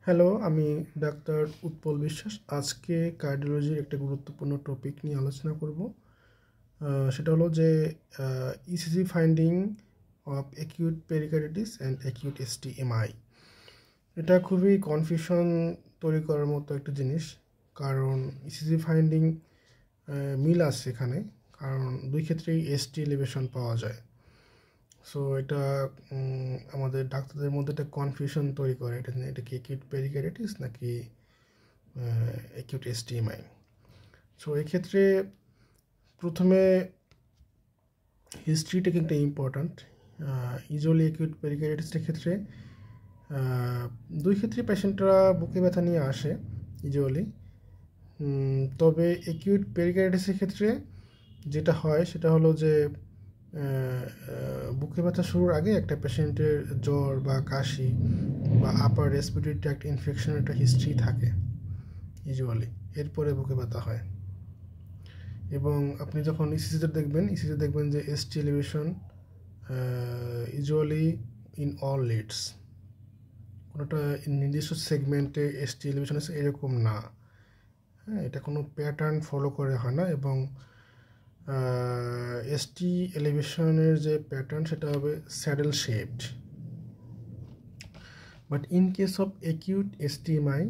Hello, আমি doctor Utpal বিশ্বাস। আজকে কার্ডিওলজির একটা গুরুত্বপূর্ণ টপিক নিয়ে আলোচনা করব। সেটা হলো যে ECG finding of acute pericarditis and acute STEMI. এটা খুবই কনফিউশন তৈরি করার মতো একটা জিনিস, কারণ ইসিজি ফাইন্ডিং মিল আছে এখানে, কারণ দুই ক্ষেত্রেই এসটি এলিভেশন পাওয়া যায়। সো এটা আমাদের ডাক্তারদের মধ্যে একটা কনফিউশন তৈরি করে, এটা কি অ্যাকিউট পেরিকার্ডিটিস নাকি অ্যাকিউট এসটিএমআই। সো এক্ষেত্রে প্রথমে হিস্ট্রি টেকিংটা ইম্পর্ট্যান্ট। ইউজুয়ালি অ্যাকিউট পেরিকার্ডিটিসের ক্ষেত্রে দুই ক্ষেত্রে পেশেন্টরা বুকে ব্যথা নিয়ে আসে ইউজুয়ালি। তবে অ্যাকিউট পেরিকার্ডিটিসের ক্ষেত্রে যেটা হয় সেটা হলো যে বুকে ব্যথা শুরুর আগে একটা পেশেন্টের জ্বর বা কাশি বা আপার রেসপিরেটরি ট্র্যাক্ট ইনফেকশনের একটা হিস্ট্রি থাকে ইউজুয়ালি, এরপরে বুকে ব্যথা হয়। এবং আপনি যখন ইসিজিতে দেখবেন যে ST elevation usually in all leads, কোনোটা নির্দিষ্ট সেগমেন্টে এসটি এলিভেশন আছে এরকম না। হ্যাঁ, এটা কোনো প্যাটার্ন ফলো করে হয় না। এবং এসটি এলিভেশনের যে প্যাটার্ন সেটা হবে saddle shaped. But in case of acute STEMI,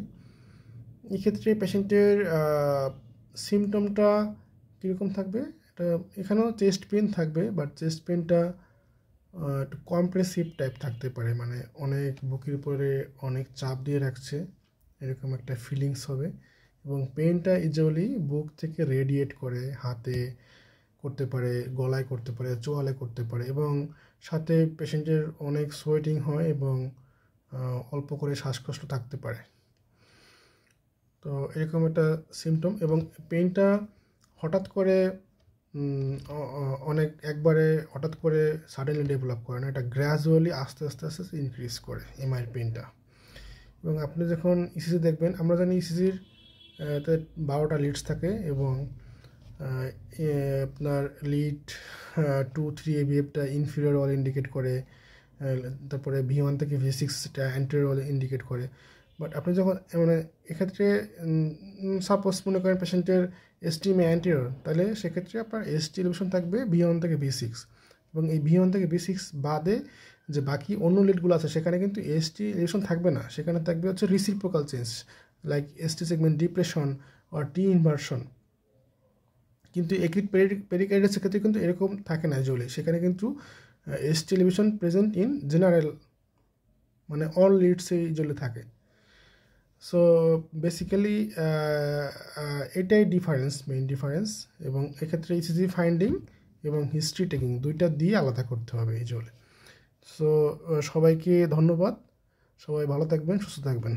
এক্ষেত্রে পেশেন্টের সিমটমটা কীরকম থাকবে, এটা এখানেও চেস্ট পেন থাকবে, বাট চেস্ট পেনটা একটু কম্প্রেসিভ টাইপ থাকতে পারে, মানে অনেক বুকের উপরে অনেক চাপ দিয়ে রাখছে এরকম একটা ফিলিংস হবে। এবং পেনটা ইউজুয়ালি বুক থেকে রেডিয়েট করে, হাতে করতে পারে, গলায় করতে পারে, চোয়ালে করতে পারে, এবং সাথে পেশেন্টের অনেক সোয়েটিং হয় এবং অল্প করে শ্বাসকষ্ট থাকতে পারে। তো এরকম একটা সিমটম। এবং পেইনটা হঠাৎ করে একবারে হঠাৎ করে সাডেনলি ডেভেলপ করে না, এটা গ্র্যাজুয়ালি আস্তে আস্তে ইনক্রিজ করে এমআইয়ের পেইনটা। এবং আপনি যখন ইসিজি দেখবেন, আমরা জানি ইসিজির 12টা লিডস থাকে, এবং আপনার লিড 2, 3 এবিএফটা ইনফিরিয়র ওয়াল ইন্ডিকেট করে, তারপরে V1 থেকে V6টা অ্যান্টেরিয়র ওয়াল ইন্ডিকেট করে। বাট আপনি যখন মানে এক্ষেত্রে সাপোজ মনে করেন পেশেন্টের এসটিএমআই অ্যান্টেরিয়র, তাহলে সেক্ষেত্রে আপনার এসটি এলিভেশন থাকবে V1 থেকে V6, এবং এই V1 থেকে V6 বাদে যে বাকি অন্য লিডগুলো আছে সেখানে কিন্তু এসটি এলিভেশন থাকবে না, সেখানে থাকবে হচ্ছে reciprocal change, like ST segment depression or T inversion. কিন্তু অ্যাকিউট পেরিকার্ডিটিসের ক্ষেত্রে কিন্তু এরকম থাকে না ইউজুয়ালি, সেখানে কিন্তু ST elevation present in general, মানে অল লিডসে ইউজুয়ালি থাকে। সো বেসিক্যালি এটাই মেইন ডিফারেন্স। এবং এক্ষেত্রে ইসিজি ফাইন্ডিং এবং হিস্ট্রি টেকিং দুইটা দিয়ে আলাদা করতে হবে ইউজুয়ালি। সো সবাইকে ধন্যবাদ, সবাই ভালো থাকবেন, সুস্থ থাকবেন।